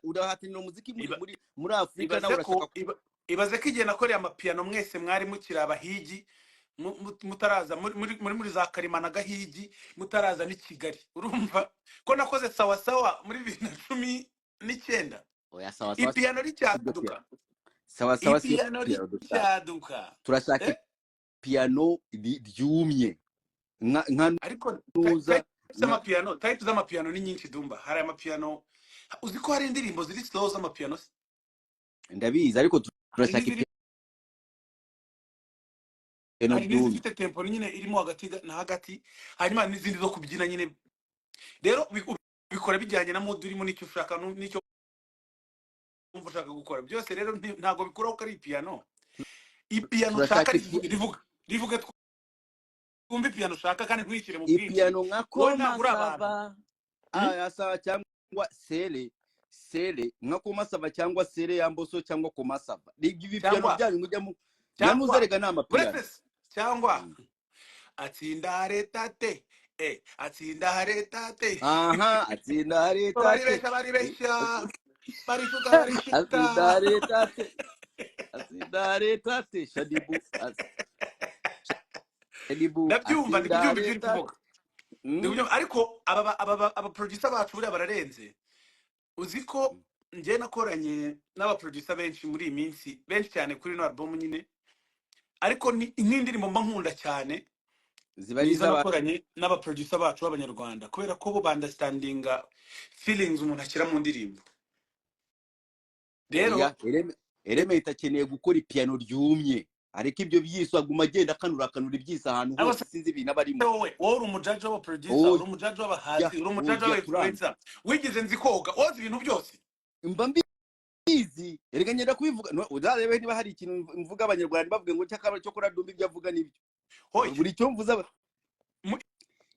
urahatinira umuziki muri Afrika nawe urashaka ibaze ko igihe nakoreye amapiano mwese mwari mukiri abahigi mutaraza muri za Karimana Gahigi mutaraza ni Kigali urumva ko nakoze sawa muri 2019 oya sawa ipiano ricyaduka ipiano ricyaduka turashaka piano ryumye ariko type z'amapiano ni nyinshi Ddumba hari amapiano uzi ko hari indirimbo ziri slow z'amapiano ndabizi ariko turashaka piano n'izifite tempo nyine irimo hagati na hagati hanyuma n'izindi zo kubyina nyine rero bikora bijyanye na mode urimo n'icyo ushaka n'icyo umva ushaka gukora byose rero ntago bikuraho ko ari piano ipiano ushaka rivuga twumva piano ushaka kandi ntwishyire mu bwinshi ipiano nka Komasava sawa cyangwa sele nka Komasava cyangwa sele ya Mboso cyangwa Komasava ibi piano byanyu mujyamo namuzerega nama piano cyangwa atsinda retate atsinda retate atsinda retate bari besha atsinda retate shadibu ndabyumva ndibyumva ariko aba producer bacu buri bararenze uzi ko ngiye nakoranye n'aba producer benshi muri iyi minsi benshi cyane kuri no album nyine ariko n'indirimbo mba nkunda cyane ziba nakoranye n'aba producer bacu b'abanyarwanda kubera ko bo understandinga feelings umuntu akira mu ndirimbo rero Element akeneye gukora piano ryumye ariko ibyo byiswa guma agenda kanura ibyisa ahantu hose sinzi ibintu abarimo wowe uri umujaji wa producer uri umujaji w'abahanzi uri umujaji wa influencer wigize nzi koga ozi ibintu byose mba mbizi erega ngenda kubivuga uzarebe niba hari ikintu mvuga abanyarwanda bavuga ngo cyakaba cyo kora Ddumba ibyo avuga nibyo buri cyo mvuza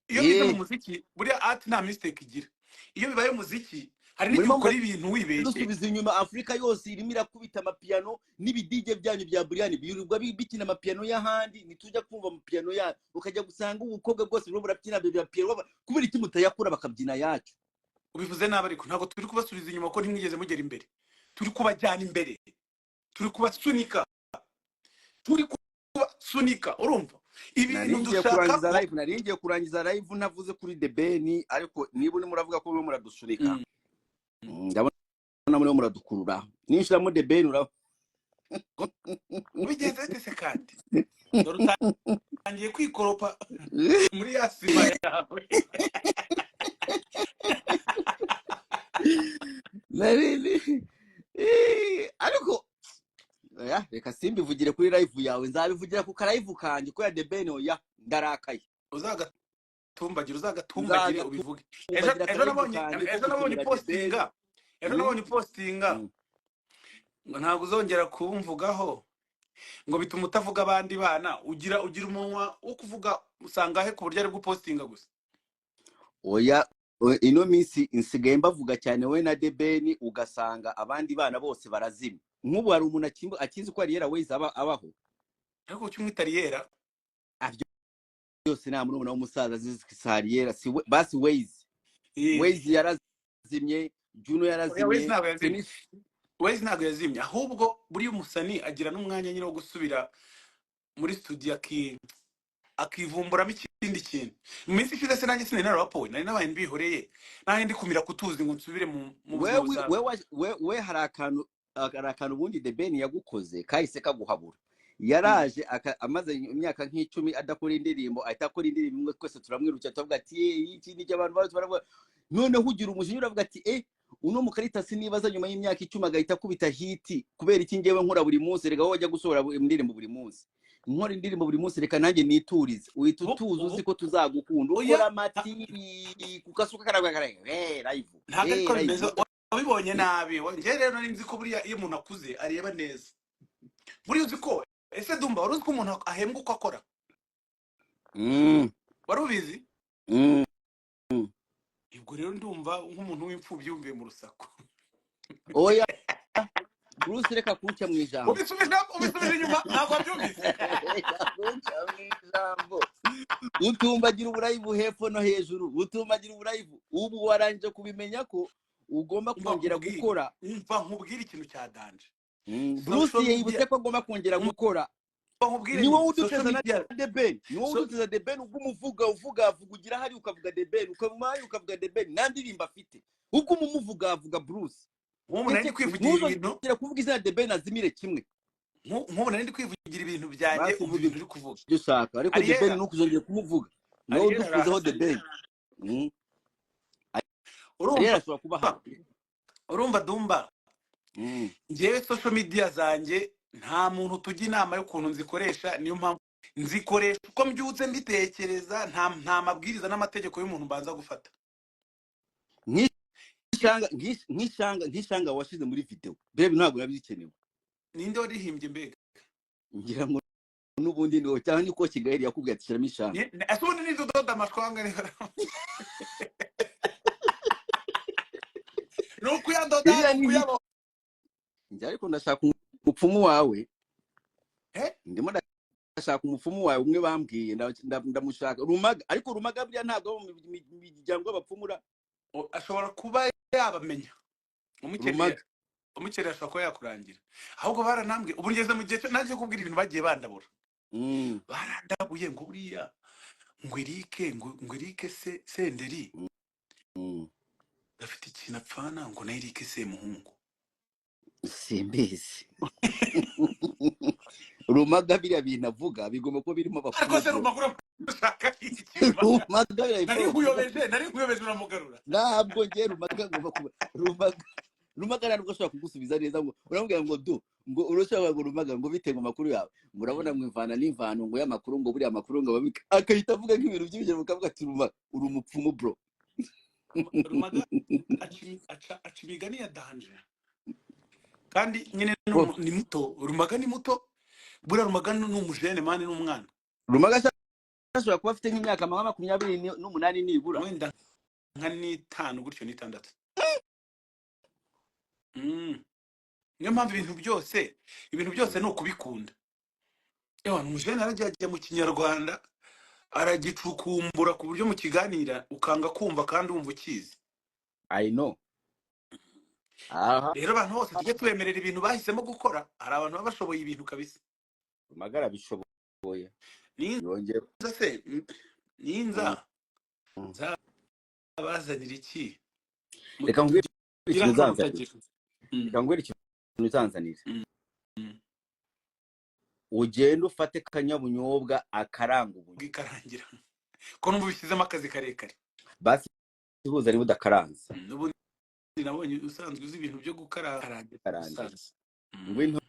iyo bize mu muziki buri art nta mistake igira iyo bibaye umuziki hari n'icyo ukora ibintu wibeshye dusubiza inyuma Afrika yose irimo irakubita amapiano n'ibidije byanyu bya Brian birirwa bikina amapiano y'ahandi nitujya kumva amapiano ya ukajya gusanga ubukobwa bwose bwo burabyina bya piano kubera iki mutayakura bakabyina yacu ubivuze nabi ariko ntago turi kubasubiza inyuma ko ntimwigeze mugera imbere turi kubajyana imbere turi kubasunika urumva ibintu dushaka naringiye kurangiza live ntavuze kuri The Ben ariko niba uri muravuga ko mwe muradusunika ndabona muri muradukurura ninshiramo The Ben ura ubigenze ndetse kandi utangiye kwikoropa muri yasima yawe narili ariko reka simbivugire kuri live yawe nzabivugira ku live kanje ko ya The Ben oya ndarakaye uzagatumbagira ubivuge ejo nabonye postinga ngo ntabwo uzongera kumvugaho ngo bituma utavuga abandi bana ugira umunwa wo kuvuga usanga he ku buryo ari bwo postinga gusa oya ino minsi insigaye mbavuga cyane we na The Ben ugasanga abandi bana bose barazimye nk'ubu hari umuntu akizi ko ari yera wese abaho ariko cyumwitariyera byose nta murumuna w'umusaza zisariera basi Waze yarazimye Juno yarazimye Waze ntabwo yazimye ahubwo buri umusani agira n'umwanya nyine wo gusubira muri studio akivumburamo ikindi kintu mu minsi ishize se nanjye sinari narapoye nari nabaye mbihoreye naho ndi kumira kutuzi ngo nsubire mu we hari akantu ubundi The Ben yagukoze kahise kaguhabura yaraje amaze imyaka nk'icumi adakora indirimbo ahita akora indirimbo imwe twese turamwiruka tuvuga ati iki ni cy'abantu bose baravuga noneho ugira umujinya uravuga ati uno mukarita sinibaza nyuma y'imyaka 10 agahita kubita hiti kubera iki ngewe nkora buri munsi rega wowe ajya gusohora indirimbo buri munsi nkora indirimbo buri munsi reka nanjye niturize uhita utuza uzi ko tuzagukunda ukora amati kukasuka karagara live ntabwo ariko bimeze wabibonye nabi nge rero nari nzi ko buriya iyo umuntu akuze areba neza buriya uzi ko ese Ddumba wari uzi ko umuntu ahembwa uko akora wari ubizi ubwo rero ndumva nk'umuntu w'imfubyi yumviye mu rusaku oya Bruce reka kunca mu ijambo ubisubije inyuma ntabwo byumvise kunca mu ijambo utumbagira uburayivu hepfo no hejuru utumbagira uburayivu ubu waranje kubimenya ko ugomba kongera gukora. Umva nkubwira ikintu cya danje. Bruce yibutse ko agomba kongera gukora. Ni wowe uduteza na The Ben. Ni wowe uduteza The Ben uvuga ugira hari ukavuga The Ben, ukavuga The Ben nandirimba afite. Ubwo umuvuga avuga Bruce. Nk'umuntu ari kwivugira ibintu. Ngira kuvuga izina The Ben azimire kimwe. Nk'umuntu ari kwivugira ibintu byanjye umva ibintu uri kuvuga. Byo shaka ariko The Ben nukuzongera kumuvuga. Ni wowe udukuzaho The Ben. Urumva Ddumba. Njyewe social media zanjye nta muntu tujya inama y'ukuntu nzikoresha, niyo mpamvu nzikoresha uko mbyutse mbitekereza, nta mabwiriza n'amategeko y'umuntu mbanza gufata. Nk'ishanga washize muri video bebe ntabwo yabikenewe. Ninde warihimbye mbega? Ngira ngo n'ubundi niwo cyane uko Kigali yakubwiye ati shyiramo ishanga. Asubundi nizo doda amashwanga ni nuko yandoda kuyabo. Njye ariko ndashaka umupfumu wawe. Ndimo ndashaka umupfumu wawe umwe bambwiye ndamushaka Rumaga, ariko Rumaga bya ntabwo mu miryango y'abapfumura. Ashobora kuba yabamenya. Umukere ashobora kuba yakurangira. Ahubwo baranambwe ubu ngeze mu gihe naje kubwira ibintu bagiye bandabura. Barandabuye ngo buriya ngo Eric Senderi. Afite ikintu apfana ngo na Eric Semuhungu. Simbizi. Rumaga biriya bintu avuga bigomba kuba birimo abapfumu. Ariko se Rumaga ushaka iki? Rumaga nari nkuyobeje uramugarura. Ntabwo ngiye Rumaga ngomba kuba Rumaga ntabwo ashobora kugusubiza neza ngo urambwira ngo urashaka ngo Rumaga ngo bite ngo makuru yawe. Murabona mwivana n'imvano ngo y'amakuru ngo buriya makuru ngo babika. Akahita avuga nk'ibintu by'ibije mukavuga ati Rumaga uri umupfumu bro. Rumaga acimigani ya danje. Kandi nyine ni muto. Rumaga ni muto. Buriya Rumaga ni umujene mani n'umwana. Rumaga ashobora kuba afite nk'imyaka 28 nibura. Wenda nka 5 gutyo ni 6. Niyo mpamvu ibintu byose ni ukubikunda. Ewa umujene arajya mu Kinyarwanda aragicukumbura ku buryo mu kiganira ukanga kumva kandi wumva ukizi. I know. Rero abantu bose tujye twemerera ibintu bahisemo gukora. Hari abantu baba bashoboye ibintu kabisa. Magara bishoboye. Ninza se ninza bazanira iki? Reka ngwire ikintu zanzanira. Ugenda ufate kanyabunyobwa akaranga ubwikarangira. Ko numva bishyizemo akazi karekare. Basi ihuza niba udakaranze. N'ubundi nabonye usanzwe uzi ibintu byo gukaranga. Ngwino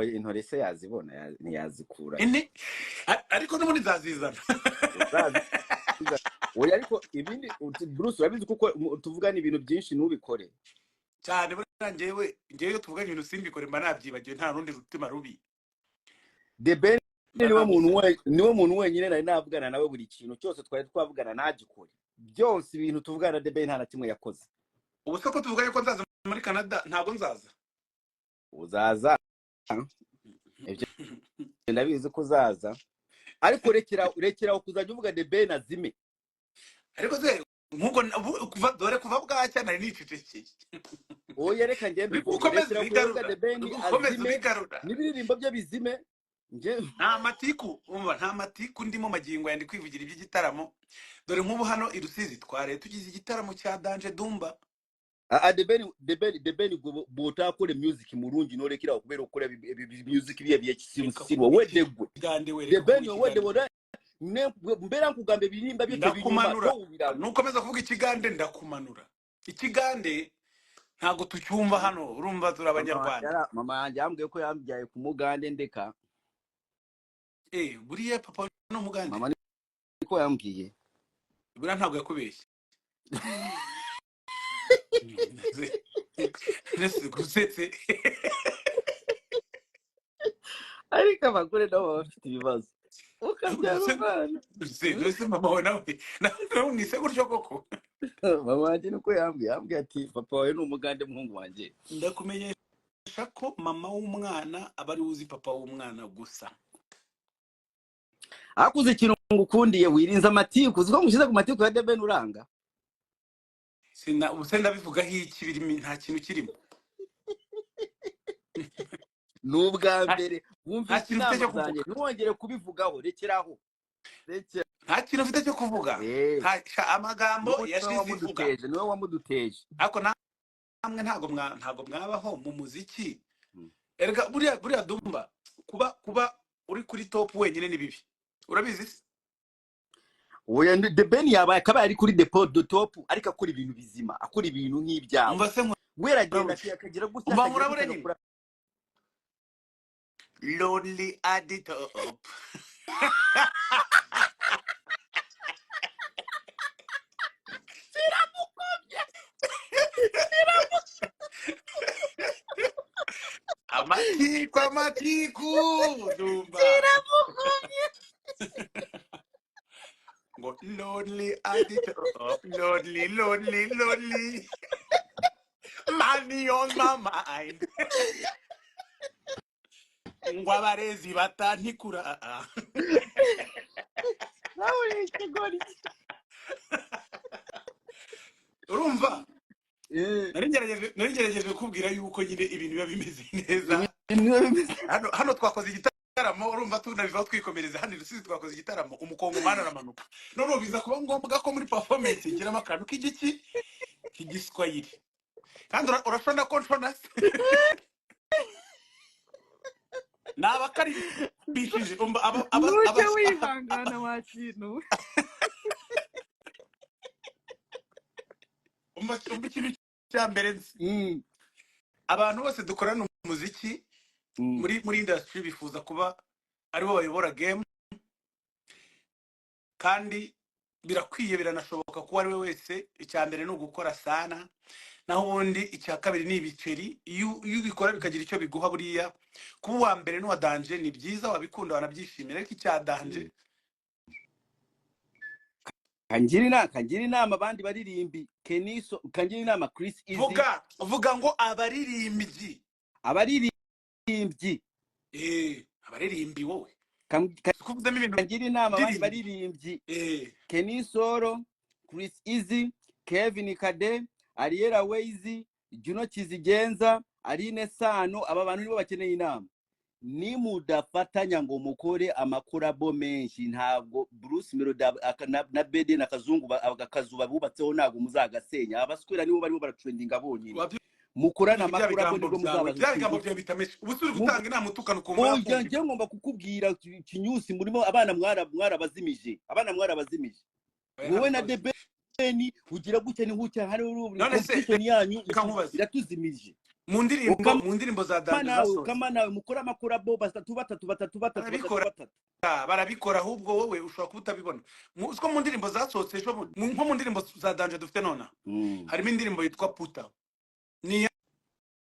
intore se yazibona ntiyazikura. Ariko n'ubundi zazizana. Oya ariko ibindi Bruce urabizi kuko tuvugana ibintu byinshi nubikore. Cyane burangewe ngewe tuvugana ibintu simbikore mba nabyibagiwe nta rundi rutima rubi. The Ben niwe muntu wenyine nari navugana nawe buri kintu cyose twari twavugana nagikore. Byose ibintu tuvugana The Ben nta na kimwe yakoze. Ubu se ko tuvuganye ko nzaza muri Canada ntabwo nzaza. Uzaza. Ibyo ndabizi ko uzaza. Ariko rekera kuzajya uvuga The Ben azime. Ariko se nkuko kuva bwacya nari nicecekeye. Oya reka ngende ukomeza The Ben azime. Nibiririmbo byo bizime. Nta matiku ndimo magingo yandi kwivugira iby'igitaramo. Dore nk'ubu hano i Rusizi tware tugize igitaramo cya Danje Ddumba. The Ben botakore music murungi norekira kubera ukora music biye kisirwa wedegwe. The Ben wedegwe mbera nkugambe birimba byo binyuma. Nukomeza kuvuga ikigande ndakumanura. Ikigande ntago tucyumva hano urumva turabanyarwanda. Mama yanjye ambwiye ko yambyaye ku Mugande ndeka. Buriya papa no Mugande. Mama niko yambwiye. Buriya ntago yakubeshye. Nese gusetse. Ariko abagore nabo bafite ibibazo. Ukabyarana. Nese mama we nawe. Nawe nise gutyo koko. Mama wanjye nuko yambwiye ati papa wawe ni Umugande muhungu wanjye. Ndakumenyesha ko mama w'umwana abari uzi papa w'umwana gusa. Akuze ikintu ngukundiye wirinza amatiku uziko mushize ku matiku ya The Ben uranga. ubuse ndabivugaho iki birimo nta kintu kirimo. N'ubwa mbere wumvise nta kintu mfite inama cyo zanjye kuvuga. ntiwongere kubivugaho, rekeraho. Nta kintu mfite cyo kuvuga. Amagambo yashize ivuga. Niwe wamuduteje. Ariko namwe ntago mwabaho mu muziki. Erega buriya Ddumba kuba uri kuri top wenyine ni bibi. Urabizi se? Oya The Ben yabaye akaba ari kuri the top ariko akora ibintu bizima, akora ibintu nk'ibyawe. Umva se weragenda akagira gutya akagira lonely at the top. Amatiku Ddumba. Go lonely at the top, lonely. Money on my mind. Ngwabarezi batantikura. Urumva? Nari kubwira yuko nyine ibintu biba bimeze neza. Hano twakoze igitaramo, urumva tunabivaho twikomereza hano Rusizi twakoze igitaramo, umukongomani aramanuka. None biza kuba ngombwa ko muri performance ngiramo akantu k'igiswahili. Kandi urashona ko nshona nabakari bishije aba wihangana wakintu ikintu cya mbere abantu bose dukorana umuziki muri industry bifuza kuba aribo bayobora game, kandi birakwiye biranashoboka kuba ari we wese. Icya mbere ni ugukora sana, naho ubundi icya kabiri ni ibiceri. Iyo ubikora bikagira icyo biguha, buriya kuba uwa mbere n'uwa danje ni byiza, wabikunda wanabyishimira. Ariko icya danje kangira inama abandi baririmbi Keniso, kangira inama Chris Easy. Vuga ngo abaririmbyi abaririmbyi wowe kangira inama abandi baririmbi Kenisoro, Chris Easy, Kevin Kade, Ariela Weizi, Juno Kizigenza, Aline Sano. Aba bantu nibo bakeneye inama. Ni mudafatanya ngo mukore amakorabo menshi, ntabwo Bruce Melody na Bede na Kazungu agakazuba bubatseho ntabwo muzagasenya. Abaswera nibo barimo baratrendinga bonyine. Mukorana amakorabo nibwo muzabazigambo bya bitamesha. Ubusuri gutanga inama utukana ukumva. Njye ngomba kukubwira kinyusi murimo abana mwarabazimije. Wowe na The Ben ugira gutya ni gutya, hari competition yanyu iratuzimije. Mu ndirimbo za dance zasohotse kama nawe mukora amakorabo batatu barabikora, ahubwo wowe ushobora kuba utabibona. Uko mu ndirimbo zasohotse nko mu ndirimbo za dance dufite nona harimo indirimbo yitwa Puta. Ni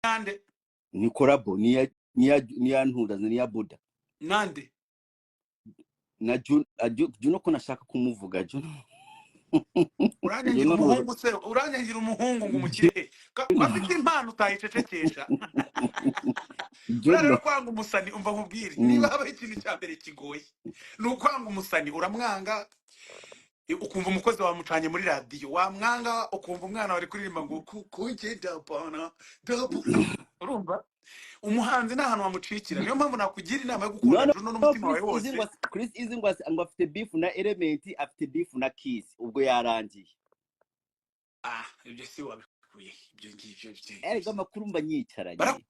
nande? Ni korabo, ni ya Ntuda, ni ya Buda. Nande? Na Juno ko nashaka kumuvuga Juno. Uranyangira umuhungu ngo umukire afite impano utayicecekesha. Rero kwanga umusani, umva nkubwire, niba haba ikintu cya mbere kigoye ni ukwanga umusani. Uramwanga ukumva umukozi wamucanye muri radio, wamwanga ukumva umwana wari kuririmba ngo kugenda pana dabu. Urumva umuhanzi nta hantu wamucikira. Niyo mpamvu nakugira inama yo gukunda Juno n'umutima wawe wose. Chris Easy ngo afite beef na Element, afite beef na Kiss, ubwo yarangiye. Ibyo si wabikuye ibyo ngibyo bye. Erega makuru mba nyicaranye.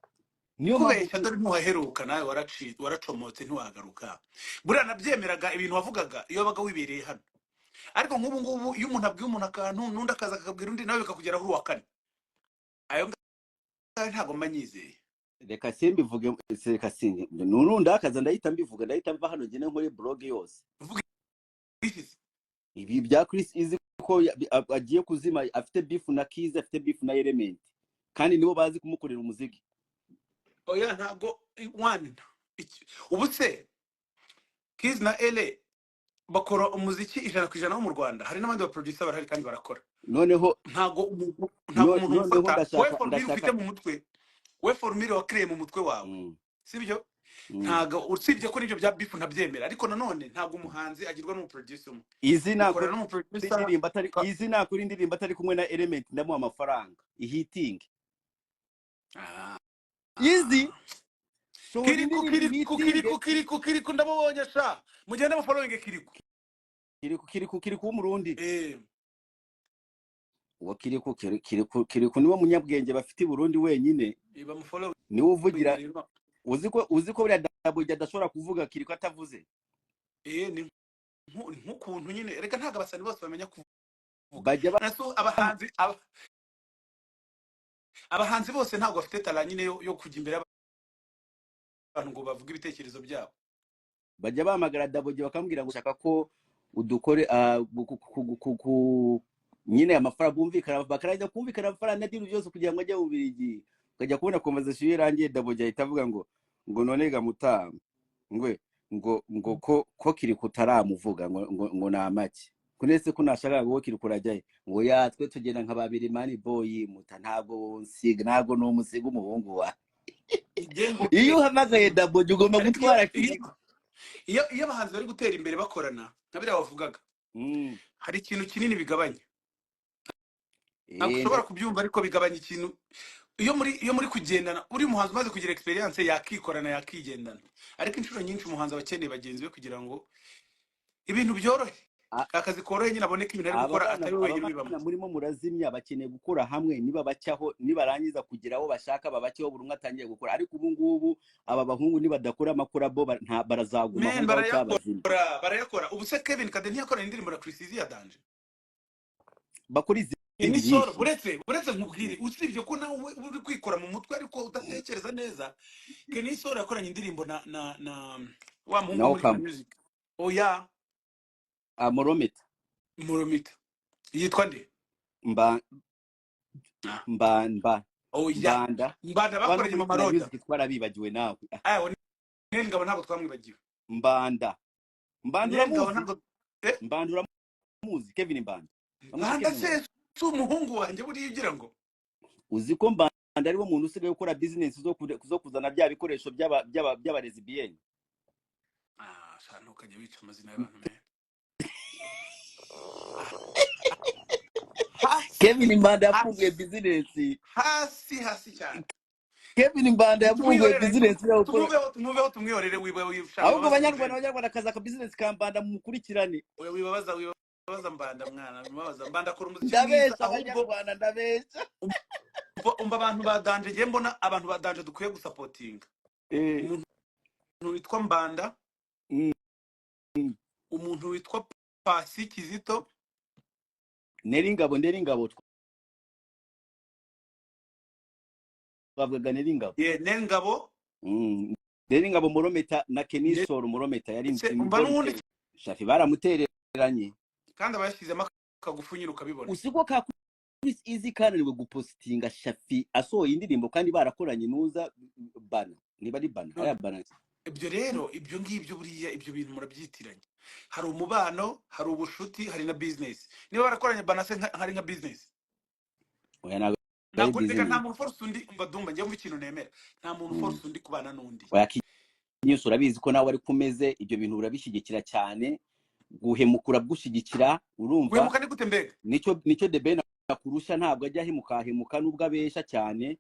Niyo mpamvu dore ntuhaheruka nawe waracomotse ntiwagaruka. Buriya nabyemeraga ibintu wavugaga iyo baga wibereye hano. Ariko nk'ubu ngubu iyo umuntu abwiye umuntu akantu n'undi akaza akabwira undi nawe bikakugeraho uwa kane, ayo ntago mbanyizeye. Reka simbivuge, reka singe nurundi akaza ndahita mbivuga, ndahita mva hano gene nkore blog yose. Ibi bya Chris Easy ko agiye kuzima, afite beef na Kiss, afite beef na Element, kandi nibo bazi kumukorera umuziki. Oya ntago one ubutse Kiss na Ele bakora umuziki 100% wo mu Rwanda. Hari n'abandi ba producer barahari kandi barakora. Noneho ntago umuntu ufata we formule ufite mu mutwe, we formule wa create mu mutwe wawe, sibyo? ntago usibye ko nibyo bya beef ntabyemera ariko nanone ntago umuhanzi agirwa n'umuproducer umwe izina ukorera n'umuproducer kuri indirimbo atari kumwe na element ndamuha amafaranga ihiting izi Kiriku ndamubonye sha mugende mu following Kiriku w'umurundi uwo Kiriku niwe munyabwenge bafite i Burundi wenyine niwe uvugira uziko buriya Ddumba adashobora kuvuga Kiriku atavuze ni nk'ukuntu nyine reka ntago abasani bose bamenya bajya abahanzi bose ntago bafite talent nyine yo kujya imbere abantu ngo bavuge ibitekerezo byabo bajya bahamagara Ddumba bakambwira ngo ushaka ko udukore nyine amafaranga bumvikana bakarajya kumvikana amafaranga n'idintu byose kugira ngo ajye mu Bubiligi ukajya kubona conversation irangiye Ddumba ahita avuga ngo none ga mutama ngo ko kiri kutaramuvuga ngo namaki kunese ko nashaka ngo kiri kurajyaye ngo yatwe tugenda nka babiri mani boy muta ntago no musiga umuhungu wa iyo uhamagaye Ddumba ugomba gutwara Kiriku iyo abahanzi bari gutera imbere bakorana nabira bavugaga hari ikintu kinini bigabanya ushobora kubyumva ariko bigabanya ikintu iyo muri kugendana uri muhanzi maze kugira experience yakikorana yakigendana ariko inshuro nyinshi umuhanzi abakeneye bagenzi be kugira ngo ibintu byorohe akazi korohe nyine aboneka ibintu ari gukora atari wagira bibamo murimo murazimya bakeneye gukora hamwe niba bacyaho nibarangiza kugira aho bashaka babacyaho buri umwe atangiye gukora ariko ubu ngubu aba bahungu nibadakora amakora bo barazaguma barayakora ubu se Kevin Kade ntiyakora indirimbo na Chris ya Danje bakuri inisoro buretse nkubwire usibye ko nawe uri kwikora mu mutwe ariko udatekereza neza Kenisoro yakoranye indirimbo na wa muhungu muri music oya Moromita yitwa nde Mbanda bakoranye mu maroda twarabibagiwe nawe Nengabo ntabwo twamwibagiwe Mbanda uramuzi Kevin Mbanda se umuhungu wanjye buri yigira ngo uzi ko Mbanda ari wo muntu usigaye gukora business zo kuzana bya bikoresho by'aba lesbienne shano ukajya wica amazina y'abantu Kevin Mbanda yafunguye business hasi cyane Kevin Mbanda yafunguye business yo tumubeho tumwiyorere wiwe wishaka ahubwo abanyarwanda akaza ka business ka Mbanda mukurikirane wibabaza Mbanda mwana wibabaza Mbanda akora umuziki ndabesha abanyarwanda ndabesha umba abantu badanje ngiye mbona abantu badanje dukwiye gusapotinga umuntu witwa Mbanda umuntu witwa Pasi Kizito Neringabo bavuga Neringabo Morometa na Kenisoro Morometa yari Shafi baramutereranye kandi abayashyizemo akagufunyira ukabibona usiko ka izi kananiwe gupostinga Shafi asohoye indirimbo kandi barakoranye nuza bana niba ari bana aya bana ibyo rero ibyo ngibyo buriya ibyo bintu murabyitiranye hari umubano hari ubushuti hari na business niba barakoranye bana se hari nka business oya ntabwo nta muntu force undi umva Ddumba ngiye mu kintu nemera nta muntu force undi kubana n'undi nyinshi urabizi ko nawe ari kumeze ibyo bintu urabishyigikira cyane guhemukura bwushigikira urumva guhemuka ni gute mbega nicyo Ddumba akurusha ntabwo ajya hemuka nubwo abesha cyane